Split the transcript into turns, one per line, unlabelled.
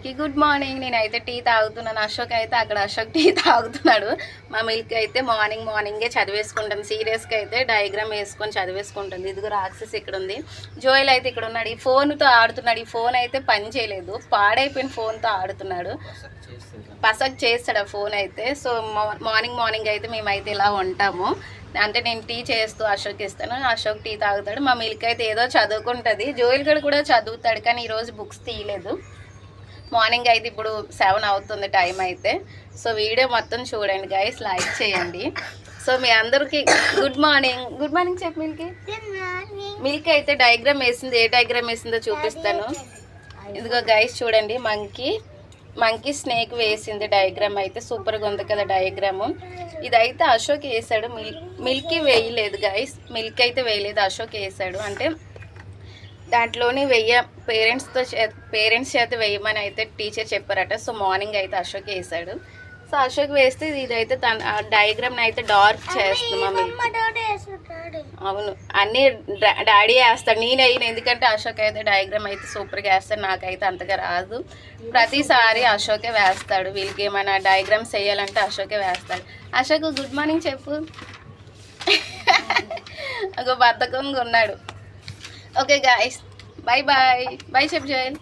అందరికీ good morning. నేనైతే tea తాగుతున్నాను. అశోక్ అయితే అక్కడ అశోక్ టీ తాగుతున్నాడు. మా మిల్క్ అయితే మార్నింగే చదివేసుకుంటుంది. సీరియస్గా అయితే డయాగ్రామ్ వేసుకొని చదివేసుకుంటుంది. ఇదిగో రాక్షస్ ఇక్కడ ఉంది. జోయల్ అయితే ఇక్కడ ఉన్నాడు. ఈ ఫోన్తో ఆడుతున్నాడు. ఈ ఫోన్ అయితే పని చేయలేదు, పాడైపోయిన ఫోన్తో ఆడుతున్నాడు. పసక్ చేస్తాడు ఆ ఫోన్ అయితే. సో మార్నింగ్ అయితే మేమైతే ఇలా ఉంటాము. అంటే నేను టీ చేస్తూ అశోక్ ఇస్తాను, అశోక్ టీ తాగుతాడు. మా మిల్క్ అయితే ఏదో చదువుకుంటుంది. జోయల్ గడు కూడా చదువుతాడు, కానీ ఈరోజు బుక్స్ తీయలేదు. మార్నింగ్ అయితే ఇప్పుడు 7 అవుతుంది టైం అయితే. సో వీడియో మొత్తం చూడండి గైస్, లైక్ చేయండి. సో మీ అందరికీ గుడ్ మార్నింగ్ చెప్పు. మిల్క్ అయితే డయాగ్రామ్ వేసింది. ఏ డయాగ్రామ్ వేసిందో చూపిస్తాను. ఇదిగో గైస్ చూడండి, మంకీ స్నేక్ వేసింది డయాగ్రామ్ అయితే. సూపర్గా ఉంది కదా డయాగ్రాము. ఇదైతే అశోక్ వేసాడు, మిల్కీ వేయలేదు గైస్. మిల్క్ అయితే వేయలేదు, అశోక్ వేసాడు. అంటే దాంట్లోనే పేరెంట్స్ చేత వేయమని అయితే టీచర్ చెప్పారట. సో మార్నింగ్ అయితే అశోక్ వేసాడు. సో అశోక్ వేస్తే ఇదైతే తన డయాగ్రామ్ని అయితే డార్క్ చేస్తుంది మా మిల్క్. అవును, అన్నీ డాడీ వేస్తాడు, నేను వేయను. ఎందుకంటే అశోక్ అయితే డయాగ్రామ్ అయితే సూపర్గా వేస్తాడు, నాకైతే అంతగా రాదు. ప్రతిసారి అశోకే వేస్తాడు. వీళ్ళకి ఏమైనా డయాగ్రామ్స్ వేయాలంటే అశోకే వేస్తాడు. అశోక్ గుడ్ మార్నింగ్ చెప్పు. ఒక బద్ధకంగా ఉన్నాడు. ఓకే గాయస్, బాయ్ చెప్పు జోయల్.